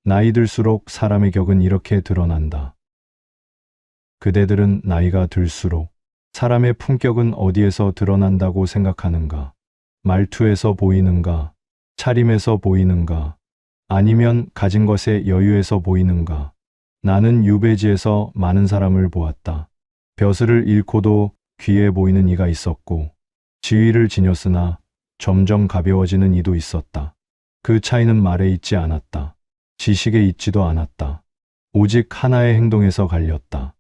나이 들수록 사람의 격은 이렇게 드러난다. 그대들은 나이가 들수록 사람의 품격은 어디에서 드러난다고 생각하는가? 말투에서 보이는가? 차림에서 보이는가? 아니면 가진 것의 여유에서 보이는가? 나는 유배지에서 많은 사람을 보았다. 벼슬을 잃고도 귀해 보이는 이가 있었고, 지위를 지녔으나 점점 가벼워지는 이도 있었다. 그 차이는 말에 있지 않았다. 지식에 있지도 않았다. 오직 하나의 행동에서 갈렸다.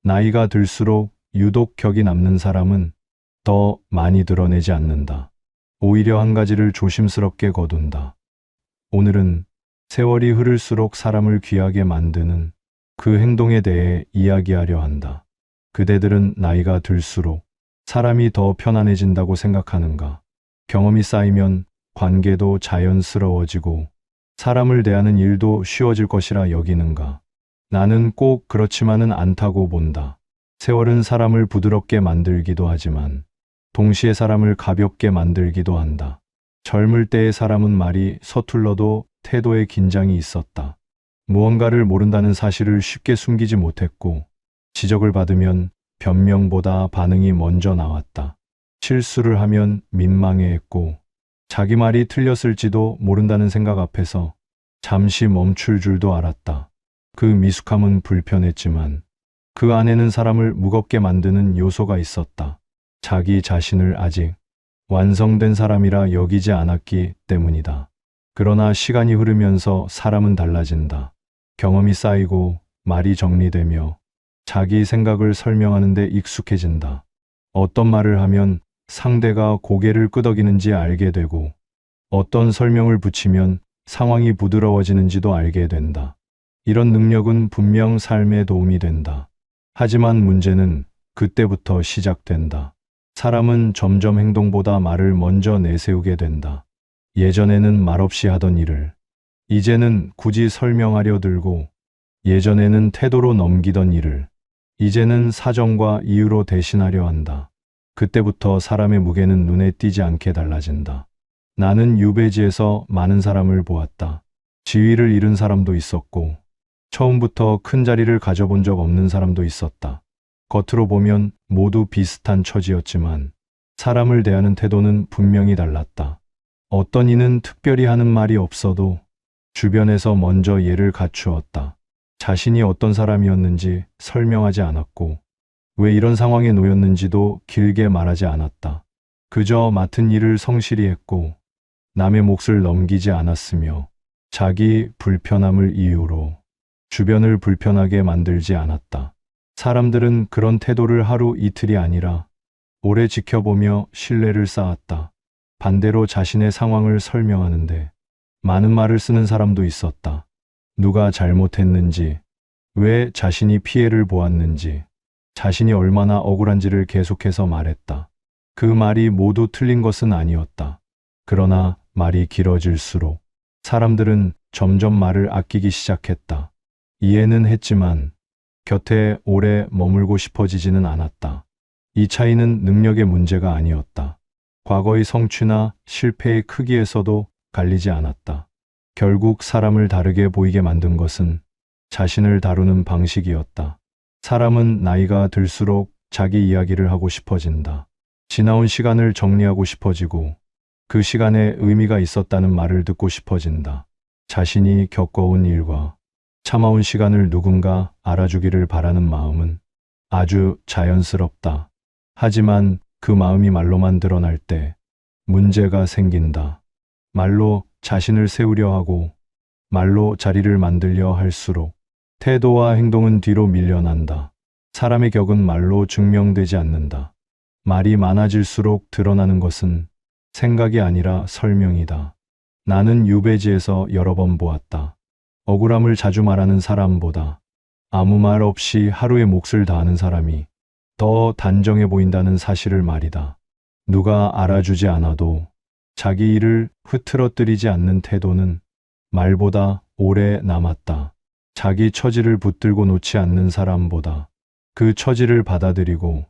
나이가 들수록 유독 격이 남는 사람은 더 많이 드러내지 않는다. 오히려 한 가지를 조심스럽게 거둔다. 오늘은 세월이 흐를수록 사람을 귀하게 만드는 그 행동에 대해 이야기하려 한다. 그대들은 나이가 들수록 사람이 더 편안해진다고 생각하는가? 경험이 쌓이면 관계도 자연스러워지고 사람을 대하는 일도 쉬워질 것이라 여기는가? 나는 꼭 그렇지만은 않다고 본다. 세월은 사람을 부드럽게 만들기도 하지만 동시에 사람을 가볍게 만들기도 한다. 젊을 때의 사람은 말이 서툴러도 태도에 긴장이 있었다. 무언가를 모른다는 사실을 쉽게 숨기지 못했고, 지적을 받으면 변명보다 반응이 먼저 나왔다. 실수를 하면 민망해했고, 자기 말이 틀렸을지도 모른다는 생각 앞에서 잠시 멈출 줄도 알았다. 그 미숙함은 불편했지만 그 안에는 사람을 무겁게 만드는 요소가 있었다. 자기 자신을 아직 완성된 사람이라 여기지 않았기 때문이다. 그러나 시간이 흐르면서 사람은 달라진다. 경험이 쌓이고 말이 정리되며 자기 생각을 설명하는 데 익숙해진다. 어떤 말을 하면 상대가 고개를 끄덕이는지 알게 되고 어떤 설명을 붙이면 상황이 부드러워지는지도 알게 된다. 이런 능력은 분명 삶에 도움이 된다. 하지만 문제는 그때부터 시작된다. 사람은 점점 행동보다 말을 먼저 내세우게 된다. 예전에는 말없이 하던 일을 이제는 굳이 설명하려 들고, 예전에는 태도로 넘기던 일을 이제는 사정과 이유로 대신하려 한다. 그때부터 사람의 무게는 눈에 띄지 않게 달라진다. 나는 유배지에서 많은 사람을 보았다. 지위를 잃은 사람도 있었고, 처음부터 큰 자리를 가져본 적 없는 사람도 있었다. 겉으로 보면 모두 비슷한 처지였지만 사람을 대하는 태도는 분명히 달랐다. 어떤 이는 특별히 하는 말이 없어도 주변에서 먼저 예를 갖추었다. 자신이 어떤 사람이었는지 설명하지 않았고, 왜 이런 상황에 놓였는지도 길게 말하지 않았다. 그저 맡은 일을 성실히 했고 남의 몫을 넘기지 않았으며 자기 불편함을 이유로 주변을 불편하게 만들지 않았다. 사람들은 그런 태도를 하루 이틀이 아니라 오래 지켜보며 신뢰를 쌓았다. 반대로 자신의 상황을 설명하는데 많은 말을 쓰는 사람도 있었다. 누가 잘못했는지, 왜 자신이 피해를 보았는지, 자신이 얼마나 억울한지를 계속해서 말했다. 그 말이 모두 틀린 것은 아니었다. 그러나 말이 길어질수록 사람들은 점점 말을 아끼기 시작했다. 이해는 했지만 곁에 오래 머물고 싶어지지는 않았다. 이 차이는 능력의 문제가 아니었다. 과거의 성취나 실패의 크기에서도 갈리지 않았다. 결국 사람을 다르게 보이게 만든 것은 자신을 다루는 방식이었다. 사람은 나이가 들수록 자기 이야기를 하고 싶어진다. 지나온 시간을 정리하고 싶어지고 그 시간에 의미가 있었다는 말을 듣고 싶어진다. 자신이 겪어온 일과 참아온 시간을 누군가 알아주기를 바라는 마음은 아주 자연스럽다. 하지만 그 마음이 말로만 드러날 때 문제가 생긴다. 말로 자신을 세우려 하고 말로 자리를 만들려 할수록 태도와 행동은 뒤로 밀려난다. 사람의 격은 말로 증명되지 않는다. 말이 많아질수록 드러나는 것은 생각이 아니라 설명이다. 나는 유배지에서 여러 번 보았다. 억울함을 자주 말하는 사람보다 아무 말 없이 하루의 몫을 다하는 사람이 더 단정해 보인다는 사실을 말이다. 누가 알아주지 않아도 자기 일을 흐트러뜨리지 않는 태도는 말보다 오래 남았다. 자기 처지를 붙들고 놓지 않는 사람보다 그 처지를 받아들이고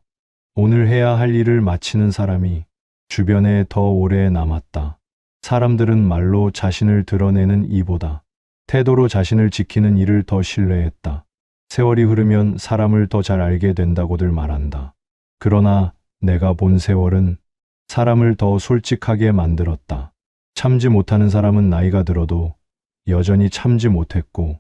오늘 해야 할 일을 마치는 사람이 주변에 더 오래 남았다. 사람들은 말로 자신을 드러내는 이보다 태도로 자신을 지키는 이를 더 신뢰했다. 세월이 흐르면 사람을 더 잘 알게 된다고들 말한다. 그러나 내가 본 세월은 사람을 더 솔직하게 만들었다. 참지 못하는 사람은 나이가 들어도 여전히 참지 못했고,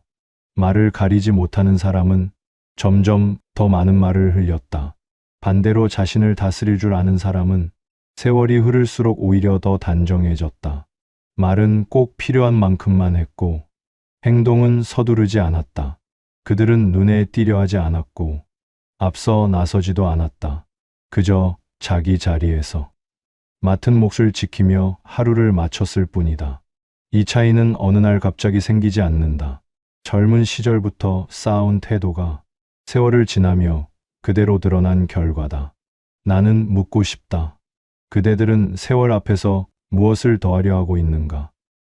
말을 가리지 못하는 사람은 점점 더 많은 말을 흘렸다. 반대로 자신을 다스릴 줄 아는 사람은 세월이 흐를수록 오히려 더 단정해졌다. 말은 꼭 필요한 만큼만 했고, 행동은 서두르지 않았다. 그들은 눈에 띄려 하지 않았고, 앞서 나서지도 않았다. 그저 자기 자리에서 맡은 몫을 지키며 하루를 마쳤을 뿐이다. 이 차이는 어느 날 갑자기 생기지 않는다. 젊은 시절부터 쌓아온 태도가 세월을 지나며 그대로 드러난 결과다. 나는 묻고 싶다. 그대들은 세월 앞에서 무엇을 더하려 하고 있는가?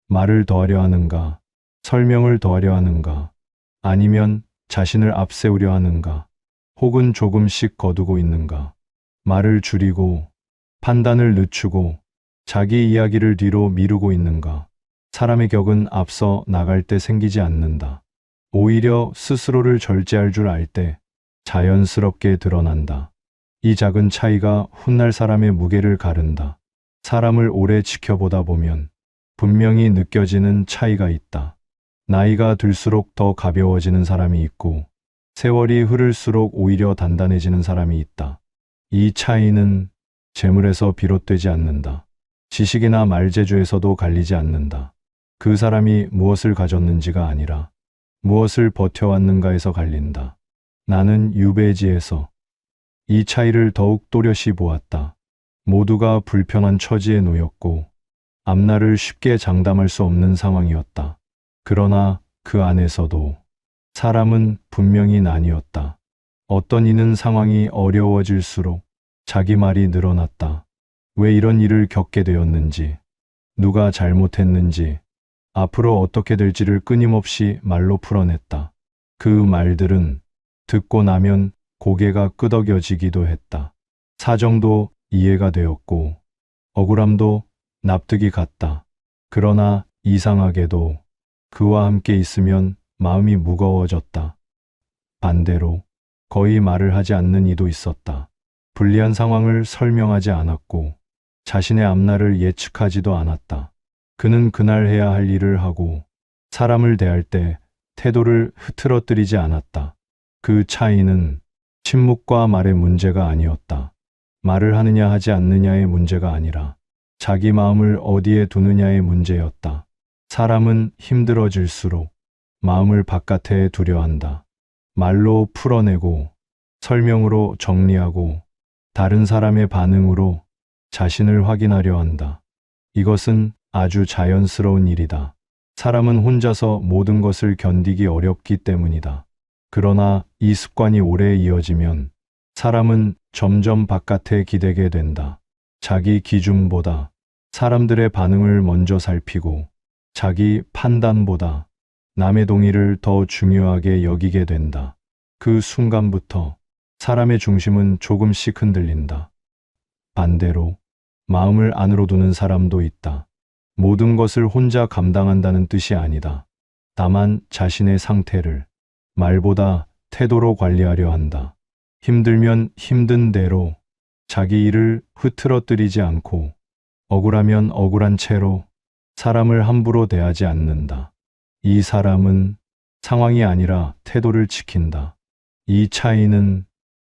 말을 더하려 하는가? 설명을 더하려 하는가? 아니면 자신을 앞세우려 하는가? 혹은 조금씩 거두고 있는가? 말을 줄이고 판단을 늦추고 자기 이야기를 뒤로 미루고 있는가? 사람의 격은 앞서 나갈 때 생기지 않는다. 오히려 스스로를 절제할 줄 알 때 자연스럽게 드러난다. 이 작은 차이가 훗날 사람의 무게를 가른다. 사람을 오래 지켜보다 보면 분명히 느껴지는 차이가 있다. 나이가 들수록 더 가벼워지는 사람이 있고, 세월이 흐를수록 오히려 단단해지는 사람이 있다. 이 차이는 재물에서 비롯되지 않는다. 지식이나 말재주에서도 갈리지 않는다. 그 사람이 무엇을 가졌는지가 아니라 무엇을 버텨왔는가에서 갈린다. 나는 유배지에서 이 차이를 더욱 또렷이 보았다. 모두가 불편한 처지에 놓였고 앞날을 쉽게 장담할 수 없는 상황이었다. 그러나 그 안에서도 사람은 분명히 나뉘었다. 어떤 이는 상황이 어려워질수록 자기 말이 늘어났다. 왜 이런 일을 겪게 되었는지, 누가 잘못했는지, 앞으로 어떻게 될지를 끊임없이 말로 풀어냈다. 그 말들은 듣고 나면 고개가 끄덕여지기도 했다. 사정도 이해가 되었고 억울함도 납득이 갔다. 그러나 이상하게도 그와 함께 있으면 마음이 무거워졌다. 반대로 거의 말을 하지 않는 이도 있었다. 불리한 상황을 설명하지 않았고 자신의 앞날을 예측하지도 않았다. 그는 그날 해야 할 일을 하고 사람을 대할 때 태도를 흐트러뜨리지 않았다. 그 차이는 침묵과 말의 문제가 아니었다. 말을 하느냐 하지 않느냐의 문제가 아니라 자기 마음을 어디에 두느냐의 문제였다. 사람은 힘들어질수록 마음을 바깥에 두려 한다. 말로 풀어내고 설명으로 정리하고 다른 사람의 반응으로 자신을 확인하려 한다. 이것은 아주 자연스러운 일이다. 사람은 혼자서 모든 것을 견디기 어렵기 때문이다. 그러나 이 습관이 오래 이어지면 사람은 점점 바깥에 기대게 된다. 자기 기준보다 사람들의 반응을 먼저 살피고 자기 판단보다 남의 동의를 더 중요하게 여기게 된다. 그 순간부터 사람의 중심은 조금씩 흔들린다. 반대로 마음을 안으로 두는 사람도 있다. 모든 것을 혼자 감당한다는 뜻이 아니다. 다만 자신의 상태를 말보다 태도로 관리하려 한다. 힘들면 힘든 대로 자기 일을 흐트러뜨리지 않고 억울하면 억울한 채로 사람을 함부로 대하지 않는다. 이 사람은 상황이 아니라 태도를 지킨다. 이 차이는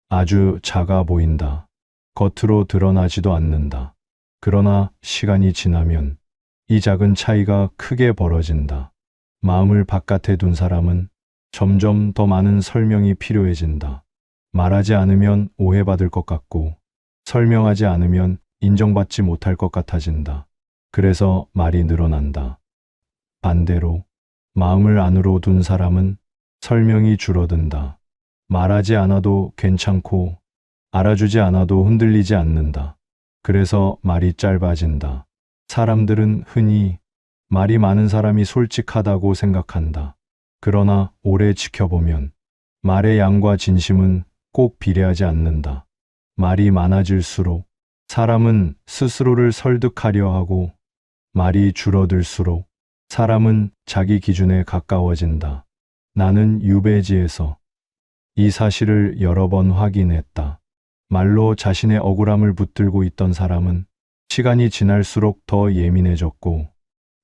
아주 작아 보인다. 겉으로 드러나지도 않는다. 그러나 시간이 지나면 이 작은 차이가 크게 벌어진다. 마음을 바깥에 둔 사람은 점점 더 많은 설명이 필요해진다. 말하지 않으면 오해받을 것 같고 설명하지 않으면 인정받지 못할 것 같아진다. 그래서 말이 늘어난다. 반대로 마음을 안으로 둔 사람은 설명이 줄어든다. 말하지 않아도 괜찮고 알아주지 않아도 흔들리지 않는다. 그래서 말이 짧아진다. 사람들은 흔히 말이 많은 사람이 솔직하다고 생각한다. 그러나 오래 지켜보면 말의 양과 진심은 꼭 비례하지 않는다. 말이 많아질수록 사람은 스스로를 설득하려 하고 말이 줄어들수록 사람은 자기 기준에 가까워진다. 나는 유배지에서 이 사실을 여러 번 확인했다. 말로 자신의 억울함을 붙들고 있던 사람은 시간이 지날수록 더 예민해졌고,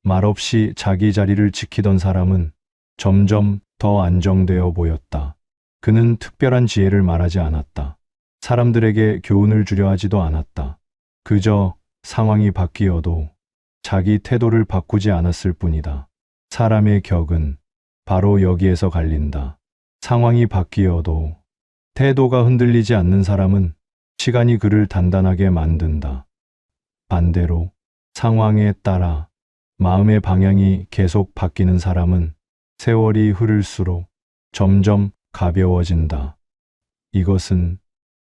말없이 자기 자리를 지키던 사람은 점점 더 안정되어 보였다. 그는 특별한 지혜를 말하지 않았다. 사람들에게 교훈을 주려 하지도 않았다. 그저 상황이 바뀌어도 자기 태도를 바꾸지 않았을 뿐이다. 사람의 격은 바로 여기에서 갈린다. 상황이 바뀌어도 태도가 흔들리지 않는 사람은 시간이 그를 단단하게 만든다. 반대로 상황에 따라 마음의 방향이 계속 바뀌는 사람은 세월이 흐를수록 점점 가벼워진다. 이것은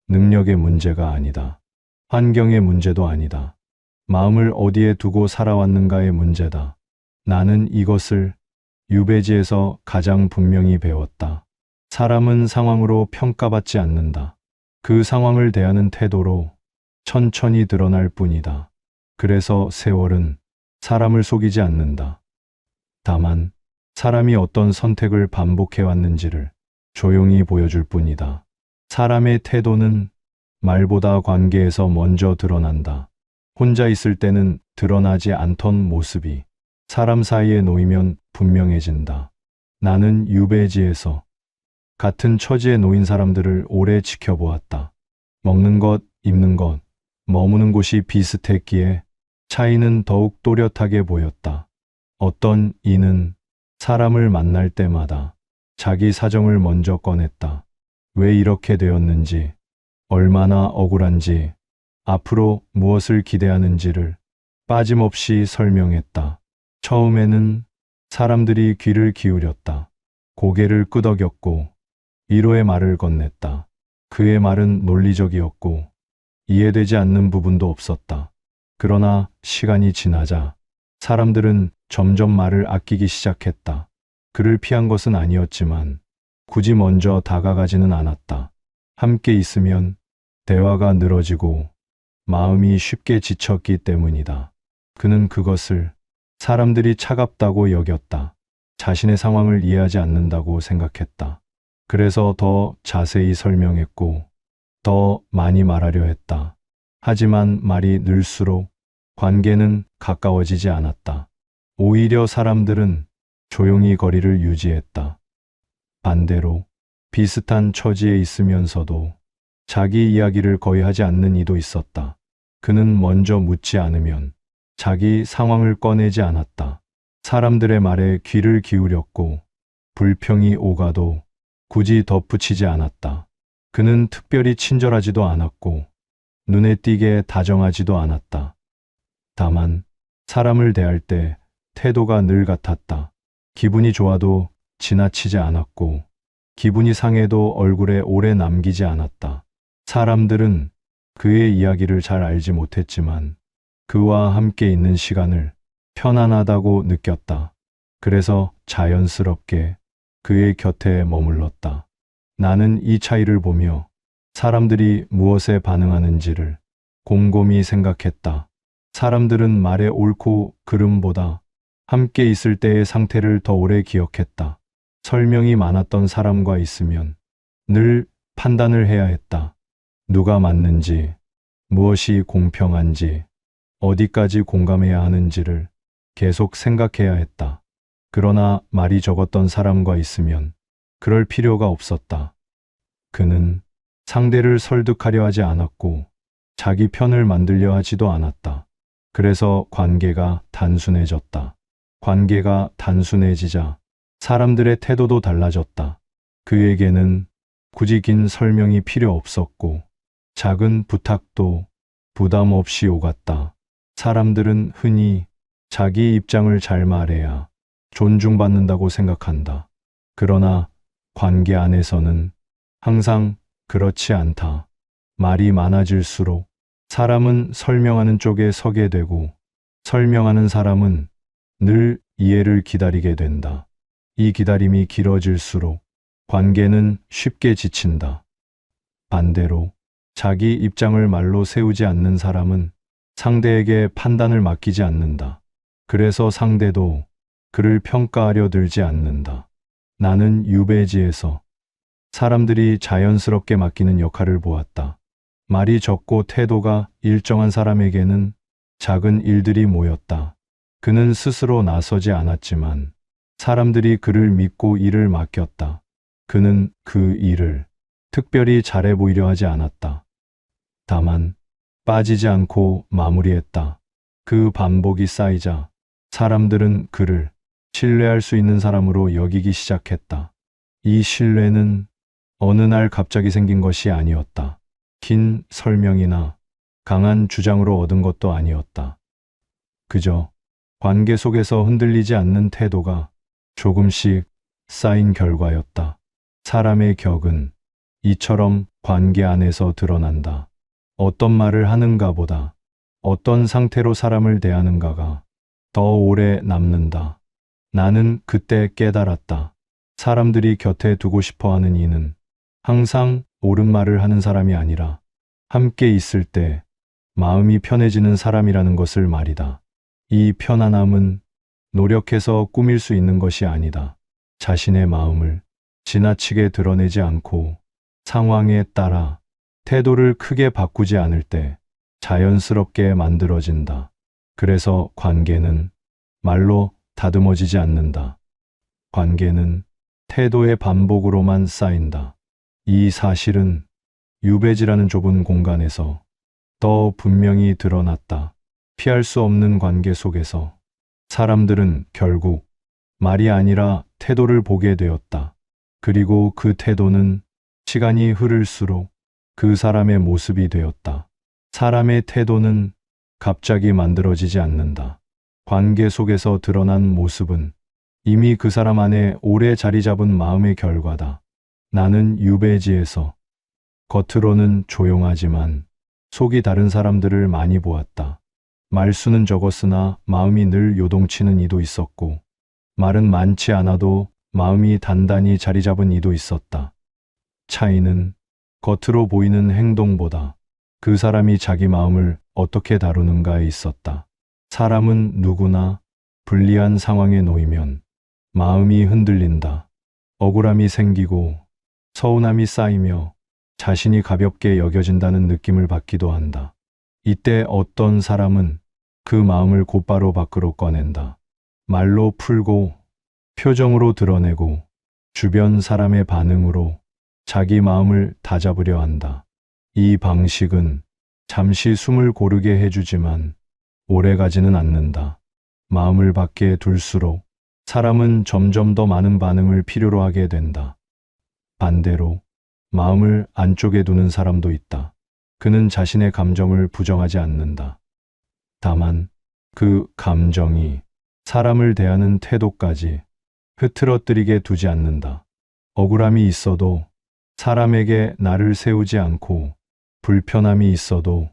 능력의 문제가 아니다. 환경의 문제도 아니다. 마음을 어디에 두고 살아왔는가의 문제다. 나는 이것을 유배지에서 가장 분명히 배웠다. 사람은 상황으로 평가받지 않는다. 그 상황을 대하는 태도로 천천히 드러날 뿐이다. 그래서 세월은 사람을 속이지 않는다. 다만 사람이 어떤 선택을 반복해왔는지를 조용히 보여줄 뿐이다. 사람의 태도는 말보다 관계에서 먼저 드러난다. 혼자 있을 때는 드러나지 않던 모습이 사람 사이에 놓이면 분명해진다. 나는 유배지에서 같은 처지에 놓인 사람들을 오래 지켜보았다. 먹는 것, 입는 것, 머무는 곳이 비슷했기에 차이는 더욱 또렷하게 보였다. 어떤 이는 사람을 만날 때마다 자기 사정을 먼저 꺼냈다. 왜 이렇게 되었는지, 얼마나 억울한지, 앞으로 무엇을 기대하는지를 빠짐없이 설명했다. 처음에는 사람들이 귀를 기울였다. 고개를 끄덕였고 위로의 말을 건넸다. 그의 말은 논리적이었고 이해되지 않는 부분도 없었다. 그러나 시간이 지나자 사람들은 점점 말을 아끼기 시작했다. 그를 피한 것은 아니었지만 굳이 먼저 다가가지는 않았다. 함께 있으면 대화가 늘어지고 마음이 쉽게 지쳤기 때문이다. 그는 그것을 사람들이 차갑다고 여겼다. 자신의 상황을 이해하지 않는다고 생각했다. 그래서 더 자세히 설명했고 더 많이 말하려 했다. 하지만 말이 늘수록 관계는 가까워지지 않았다. 오히려 사람들은 조용히 거리를 유지했다. 반대로 비슷한 처지에 있으면서도 자기 이야기를 거의 하지 않는 이도 있었다. 그는 먼저 묻지 않으면 자기 상황을 꺼내지 않았다. 사람들의 말에 귀를 기울였고 불평이 오가도 굳이 덧붙이지 않았다. 그는 특별히 친절하지도 않았고 눈에 띄게 다정하지도 않았다. 다만 사람을 대할 때 태도가 늘 같았다. 기분이 좋아도 지나치지 않았고 기분이 상해도 얼굴에 오래 남기지 않았다. 사람들은 그의 이야기를 잘 알지 못했지만 그와 함께 있는 시간을 편안하다고 느꼈다. 그래서 자연스럽게 그의 곁에 머물렀다. 나는 이 차이를 보며 사람들이 무엇에 반응하는지를 곰곰이 생각했다. 사람들은 말의 옳고 그름보다 함께 있을 때의 상태를 더 오래 기억했다. 설명이 많았던 사람과 있으면 늘 판단을 해야 했다. 누가 맞는지, 무엇이 공평한지, 어디까지 공감해야 하는지를 계속 생각해야 했다. 그러나 말이 적었던 사람과 있으면 그럴 필요가 없었다. 그는 상대를 설득하려 하지 않았고 자기 편을 만들려 하지도 않았다. 그래서 관계가 단순해졌다. 관계가 단순해지자 사람들의 태도도 달라졌다. 그에게는 굳이 긴 설명이 필요 없었고 작은 부탁도 부담 없이 오갔다. 사람들은 흔히 자기 입장을 잘 말해야 존중받는다고 생각한다. 그러나 관계 안에서는 항상 그렇지 않다. 말이 많아질수록 사람은 설명하는 쪽에 서게 되고 설명하는 사람은 늘 이해를 기다리게 된다. 이 기다림이 길어질수록 관계는 쉽게 지친다. 반대로 자기 입장을 말로 세우지 않는 사람은 상대에게 판단을 맡기지 않는다. 그래서 상대도 그를 평가하려 들지 않는다. 나는 유배지에서 사람들이 자연스럽게 맡기는 역할을 보았다. 말이 적고 태도가 일정한 사람에게는 작은 일들이 모였다. 그는 스스로 나서지 않았지만 사람들이 그를 믿고 일을 맡겼다. 그는 그 일을 특별히 잘해 보이려 하지 않았다. 다만 빠지지 않고 마무리했다. 그 반복이 쌓이자 사람들은 그를 신뢰할 수 있는 사람으로 여기기 시작했다. 이 신뢰는 어느 날 갑자기 생긴 것이 아니었다. 긴 설명이나 강한 주장으로 얻은 것도 아니었다. 그저 관계 속에서 흔들리지 않는 태도가 조금씩 쌓인 결과였다. 사람의 격은 이처럼 관계 안에서 드러난다. 어떤 말을 하는가 보다 어떤 상태로 사람을 대하는가가 더 오래 남는다. 나는 그때 깨달았다. 사람들이 곁에 두고 싶어 하는 이는 항상 옳은 말을 하는 사람이 아니라 함께 있을 때 마음이 편해지는 사람이라는 것을 말이다. 이 편안함은 노력해서 꾸밀 수 있는 것이 아니다. 자신의 마음을 지나치게 드러내지 않고 상황에 따라 태도를 크게 바꾸지 않을 때 자연스럽게 만들어진다. 그래서 관계는 말로 다듬어지지 않는다. 관계는 태도의 반복으로만 쌓인다. 이 사실은 유배지라는 좁은 공간에서 더 분명히 드러났다. 피할 수 없는 관계 속에서 사람들은 결국 말이 아니라 태도를 보게 되었다. 그리고 그 태도는 시간이 흐를수록 그 사람의 모습이 되었다. 사람의 태도는 갑자기 만들어지지 않는다. 관계 속에서 드러난 모습은 이미 그 사람 안에 오래 자리 잡은 마음의 결과다. 나는 유배지에서 겉으로는 조용하지만 속이 다른 사람들을 많이 보았다. 말수는 적었으나 마음이 늘 요동치는 이도 있었고, 말은 많지 않아도 마음이 단단히 자리 잡은 이도 있었다. 차이는 겉으로 보이는 행동보다 그 사람이 자기 마음을 어떻게 다루는가에 있었다. 사람은 누구나 불리한 상황에 놓이면 마음이 흔들린다. 억울함이 생기고 서운함이 쌓이며 자신이 가볍게 여겨진다는 느낌을 받기도 한다. 이때 어떤 사람은 그 마음을 곧바로 밖으로 꺼낸다. 말로 풀고 표정으로 드러내고 주변 사람의 반응으로 자기 마음을 다잡으려 한다. 이 방식은 잠시 숨을 고르게 해주지만 오래 가지는 않는다. 마음을 밖에 둘수록 사람은 점점 더 많은 반응을 필요로 하게 된다. 반대로 마음을 안쪽에 두는 사람도 있다. 그는 자신의 감정을 부정하지 않는다. 다만 그 감정이 사람을 대하는 태도까지 흐트러뜨리게 두지 않는다. 억울함이 있어도 사람에게 나를 세우지 않고 불편함이 있어도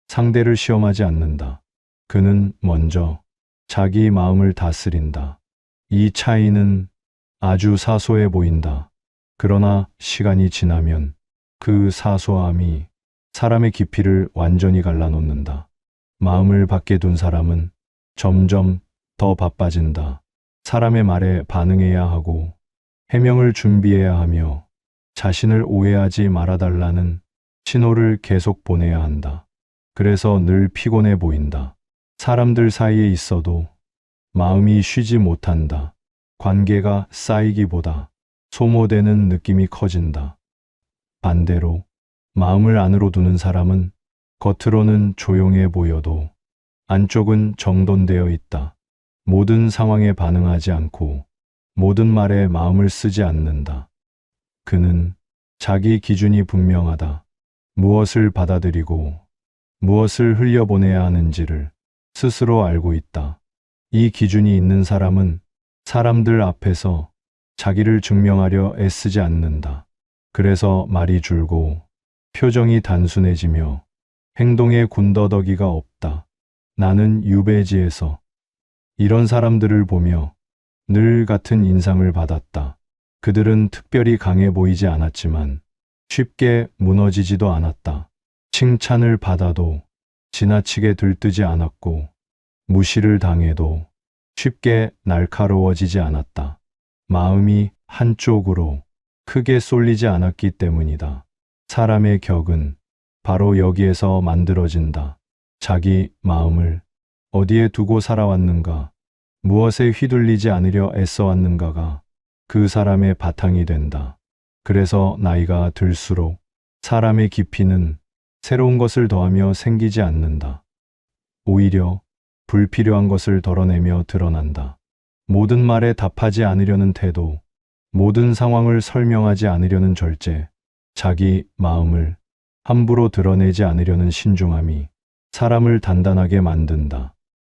상대를 시험하지 않는다. 그는 먼저 자기 마음을 다스린다. 이 차이는 아주 사소해 보인다. 그러나 시간이 지나면 그 사소함이 사람의 깊이를 완전히 갈라놓는다. 마음을 밖에 둔 사람은 점점 더 바빠진다. 사람의 말에 반응해야 하고 해명을 준비해야 하며 자신을 오해하지 말아달라는 신호를 계속 보내야 한다. 그래서 늘 피곤해 보인다. 사람들 사이에 있어도 마음이 쉬지 못한다. 관계가 쌓이기보다 소모되는 느낌이 커진다. 반대로 마음을 안으로 두는 사람은 겉으로는 조용해 보여도 안쪽은 정돈되어 있다. 모든 상황에 반응하지 않고 모든 말에 마음을 쓰지 않는다. 그는 자기 기준이 분명하다. 무엇을 받아들이고 무엇을 흘려보내야 하는지를 스스로 알고 있다. 이 기준이 있는 사람은 사람들 앞에서 자기를 증명하려 애쓰지 않는다. 그래서 말이 줄고 표정이 단순해지며 행동에 군더더기가 없다. 나는 유배지에서 이런 사람들을 보며 늘 같은 인상을 받았다. 그들은 특별히 강해 보이지 않았지만 쉽게 무너지지도 않았다. 칭찬을 받아도 지나치게 들뜨지 않았고 무시를 당해도 쉽게 날카로워지지 않았다. 마음이 한쪽으로 크게 쏠리지 않았기 때문이다. 사람의 격은 바로 여기에서 만들어진다. 자기 마음을 어디에 두고 살아왔는가, 무엇에 휘둘리지 않으려 애써왔는가가 그 사람의 바탕이 된다. 그래서 나이가 들수록 사람의 깊이는 새로운 것을 더하며 생기지 않는다. 오히려 불필요한 것을 덜어내며 드러난다. 모든 말에 답하지 않으려는 태도, 모든 상황을 설명하지 않으려는 절제, 자기 마음을 함부로 드러내지 않으려는 신중함이 사람을 단단하게 만든다.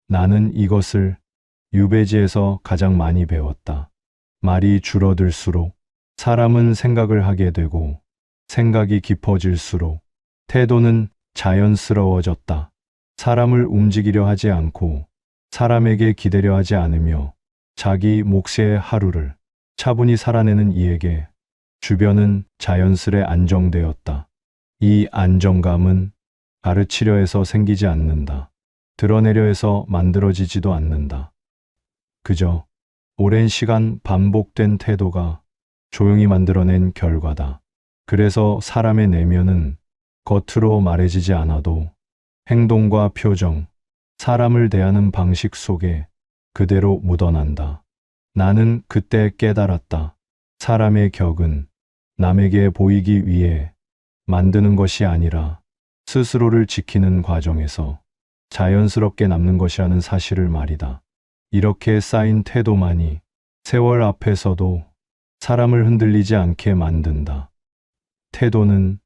나는 이것을 유배지에서 가장 많이 배웠다. 말이 줄어들수록 사람은 생각을 하게 되고, 생각이 깊어질수록 태도는 자연스러워졌다. 사람을 움직이려 하지 않고 사람에게 기대려 하지 않으며 자기 몫의 하루를 차분히 살아내는 이에게 주변은 자연스레 안정되었다. 이 안정감은 가르치려 해서 생기지 않는다. 드러내려 해서 만들어지지도 않는다. 그저 오랜 시간 반복된 태도가 조용히 만들어낸 결과다. 그래서 사람의 내면은 겉으로 말해지지 않아도 행동과 표정, 사람을 대하는 방식 속에 그대로 묻어난다. 나는 그때 깨달았다. 사람의 격은 남에게 보이기 위해 만드는 것이 아니라 스스로를 지키는 과정에서 자연스럽게 남는 것이라는 사실을 말이다. 이렇게 쌓인 태도만이 세월 앞에서도 사람을 흔들리지 않게 만든다. 태도는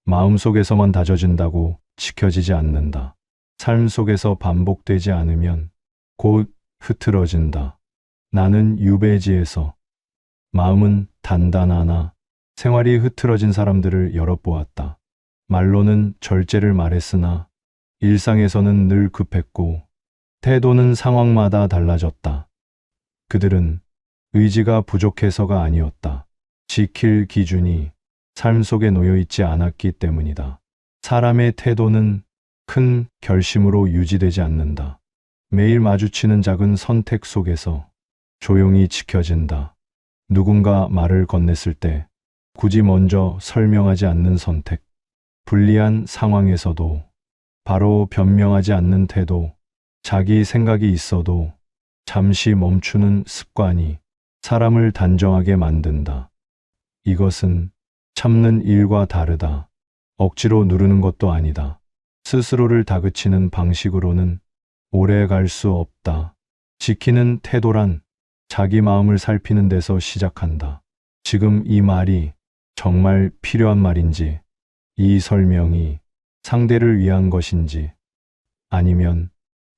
마음속에서만 다져진다고 지켜지지 않는다. 삶 속에서 반복되지 않으면 곧 흐트러진다. 나는 유배지에서 마음은 단단하나 생활이 흐트러진 사람들을 열어보았다. 말로는 절제를 말했으나 일상에서는 늘 급했고 태도는 상황마다 달라졌다. 그들은 의지가 부족해서가 아니었다. 지킬 기준이 삶 속에 놓여있지 않았기 때문이다. 사람의 태도는 큰 결심으로 유지되지 않는다. 매일 마주치는 작은 선택 속에서 조용히 지켜진다. 누군가 말을 건넸을 때 굳이 먼저 설명하지 않는 선택, 불리한 상황에서도 바로 변명하지 않는 태도, 자기 생각이 있어도 잠시 멈추는 습관이 사람을 단정하게 만든다. 이것은 참는 일과 다르다. 억지로 누르는 것도 아니다. 스스로를 다그치는 방식으로는 오래 갈 수 없다. 지키는 태도란 자기 마음을 살피는 데서 시작한다. 지금 이 말이 정말 필요한 말인지, 이 설명이 상대를 위한 것인지, 아니면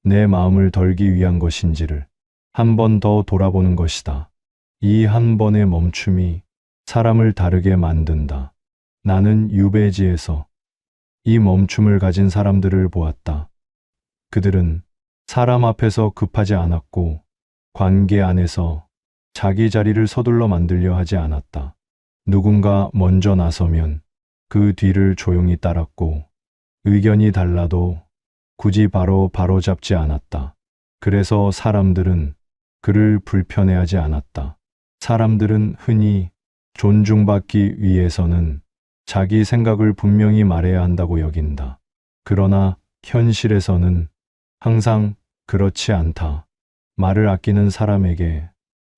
내 마음을 덜기 위한 것인지를 한 번 더 돌아보는 것이다. 이 한 번의 멈춤이 사람을 다르게 만든다. 나는 유배지에서 이 멈춤을 가진 사람들을 보았다. 그들은 사람 앞에서 급하지 않았고 관계 안에서 자기 자리를 서둘러 만들려 하지 않았다. 누군가 먼저 나서면 그 뒤를 조용히 따랐고 의견이 달라도 굳이 바로 잡지 않았다. 그래서 사람들은 그를 불편해하지 않았다. 사람들은 흔히 존중받기 위해서는 자기 생각을 분명히 말해야 한다고 여긴다. 그러나 현실에서는 항상 그렇지 않다. 말을 아끼는 사람에게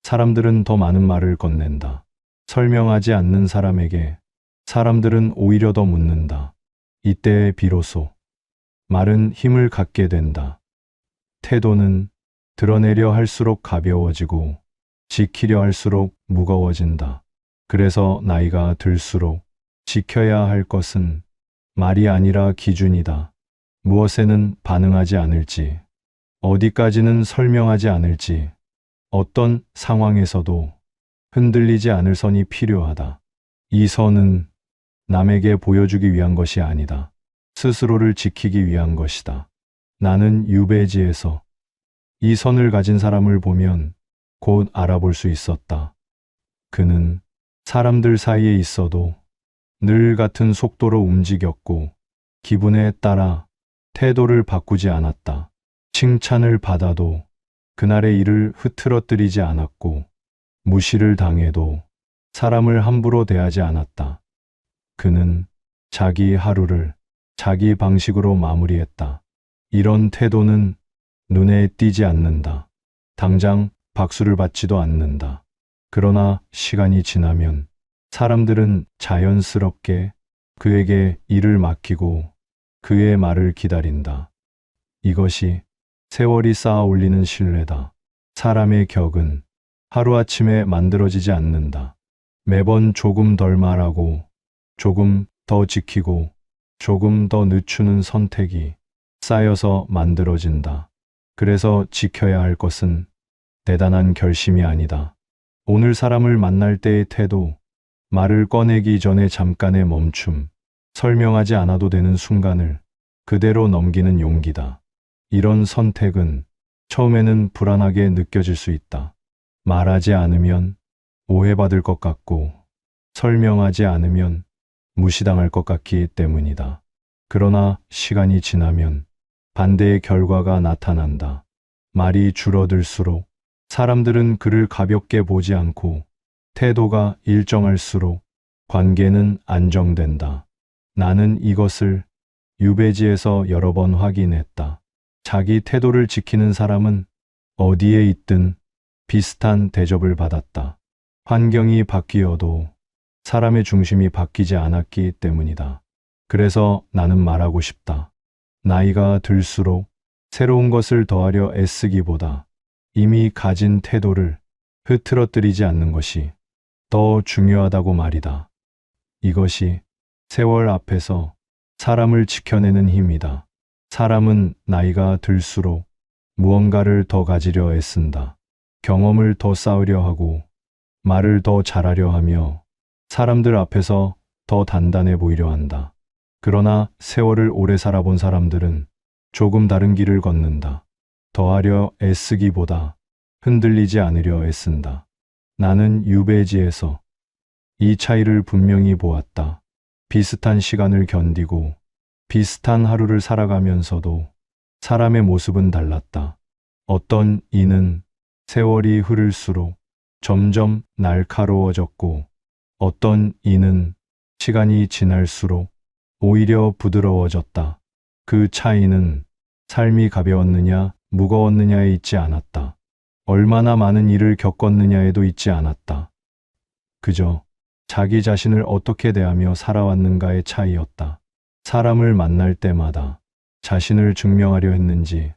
사람들은 더 많은 말을 건넨다. 설명하지 않는 사람에게 사람들은 오히려 더 묻는다. 이때 비로소 말은 힘을 갖게 된다. 태도는 드러내려 할수록 가벼워지고 지키려 할수록 무거워진다. 그래서 나이가 들수록 지켜야 할 것은 말이 아니라 기준이다. 무엇에는 반응하지 않을지, 어디까지는 설명하지 않을지, 어떤 상황에서도 흔들리지 않을 선이 필요하다. 이 선은 남에게 보여주기 위한 것이 아니다. 스스로를 지키기 위한 것이다. 나는 유배지에서 이 선을 가진 사람을 보면 곧 알아볼 수 있었다. 그는 사람들 사이에 있어도 늘 같은 속도로 움직였고 기분에 따라 태도를 바꾸지 않았다. 칭찬을 받아도 그날의 일을 흐트러뜨리지 않았고 무시를 당해도 사람을 함부로 대하지 않았다. 그는 자기 하루를 자기 방식으로 마무리했다. 이런 태도는 눈에 띄지 않는다. 당장 박수를 받지도 않는다. 그러나 시간이 지나면 사람들은 자연스럽게 그에게 일을 맡기고 그의 말을 기다린다. 이것이 세월이 쌓아 올리는 신뢰다. 사람의 격은 하루아침에 만들어지지 않는다. 매번 조금 덜 말하고, 조금 더 지키고, 조금 더 늦추는 선택이 쌓여서 만들어진다. 그래서 지켜야 할 것은 대단한 결심이 아니다. 오늘 사람을 만날 때의 태도, 말을 꺼내기 전에 잠깐의 멈춤, 설명하지 않아도 되는 순간을 그대로 넘기는 용기다. 이런 선택은 처음에는 불안하게 느껴질 수 있다. 말하지 않으면 오해받을 것 같고, 설명하지 않으면 무시당할 것 같기 때문이다. 그러나 시간이 지나면 반대의 결과가 나타난다. 말이 줄어들수록 사람들은 그를 가볍게 보지 않고 태도가 일정할수록 관계는 안정된다. 나는 이것을 유배지에서 여러 번 확인했다. 자기 태도를 지키는 사람은 어디에 있든 비슷한 대접을 받았다. 환경이 바뀌어도 사람의 중심이 바뀌지 않았기 때문이다. 그래서 나는 말하고 싶다. 나이가 들수록 새로운 것을 더하려 애쓰기보다 이미 가진 태도를 흐트러뜨리지 않는 것이 더 중요하다고 말이다. 이것이 세월 앞에서 사람을 지켜내는 힘이다. 사람은 나이가 들수록 무언가를 더 가지려 애쓴다. 경험을 더 쌓으려 하고 말을 더 잘하려 하며 사람들 앞에서 더 단단해 보이려 한다. 그러나 세월을 오래 살아본 사람들은 조금 다른 길을 걷는다. 더하려 애쓰기보다 흔들리지 않으려 애쓴다. 나는 유배지에서 이 차이를 분명히 보았다. 비슷한 시간을 견디고 비슷한 하루를 살아가면서도 사람의 모습은 달랐다. 어떤 이는 세월이 흐를수록 점점 날카로워졌고, 어떤 이는 시간이 지날수록 오히려 부드러워졌다. 그 차이는 삶이 가벼웠느냐 무거웠느냐에 있지 않았다. 얼마나 많은 일을 겪었느냐에도 있지 않았다. 그저 자기 자신을 어떻게 대하며 살아왔는가의 차이였다. 사람을 만날 때마다 자신을 증명하려 했는지,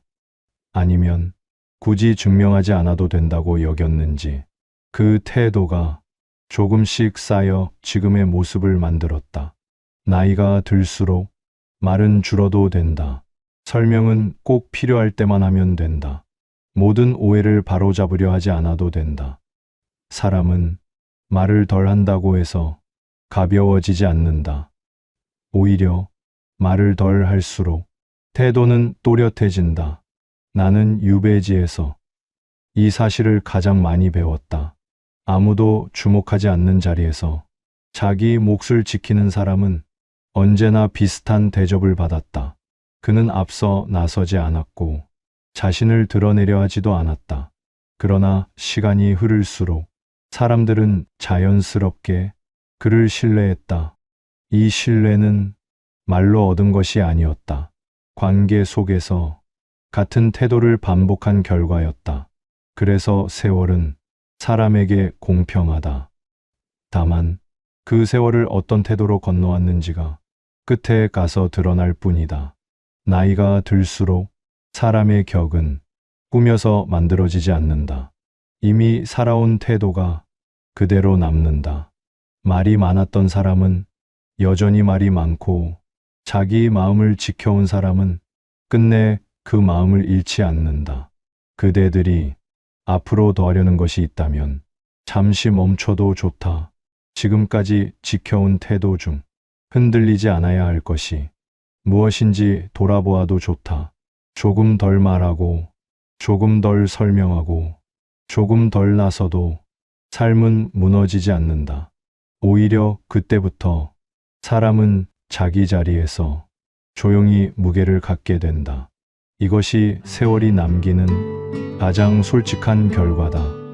아니면 굳이 증명하지 않아도 된다고 여겼는지, 그 태도가 조금씩 쌓여 지금의 모습을 만들었다. 나이가 들수록 말은 줄어도 된다. 설명은 꼭 필요할 때만 하면 된다. 모든 오해를 바로잡으려 하지 않아도 된다. 사람은 말을 덜 한다고 해서 가벼워지지 않는다. 오히려 말을 덜 할수록 태도는 또렷해진다. 나는 유배지에서 이 사실을 가장 많이 배웠다. 아무도 주목하지 않는 자리에서 자기 몫을 지키는 사람은 언제나 비슷한 대접을 받았다. 그는 앞서 나서지 않았고 자신을 드러내려 하지도 않았다. 그러나 시간이 흐를수록 사람들은 자연스럽게 그를 신뢰했다. 이 신뢰는 말로 얻은 것이 아니었다. 관계 속에서 같은 태도를 반복한 결과였다. 그래서 세월은 사람에게 공평하다. 다만 그 세월을 어떤 태도로 건너왔는지가 끝에 가서 드러날 뿐이다. 나이가 들수록 사람의 격은 꾸며서 만들어지지 않는다. 이미 살아온 태도가 그대로 남는다. 말이 많았던 사람은 여전히 말이 많고, 자기 마음을 지켜온 사람은 끝내 그 마음을 잃지 않는다. 그대들이 앞으로 더하려는 것이 있다면 잠시 멈춰도 좋다. 지금까지 지켜온 태도 중 흔들리지 않아야 할 것이 무엇인지 돌아보아도 좋다. 조금 덜 말하고, 조금 덜 설명하고, 조금 덜 나서도 삶은 무너지지 않는다. 오히려 그때부터 사람은 자기 자리에서 조용히 무게를 갖게 된다. 이것이 세월이 남기는 가장 솔직한 결과다.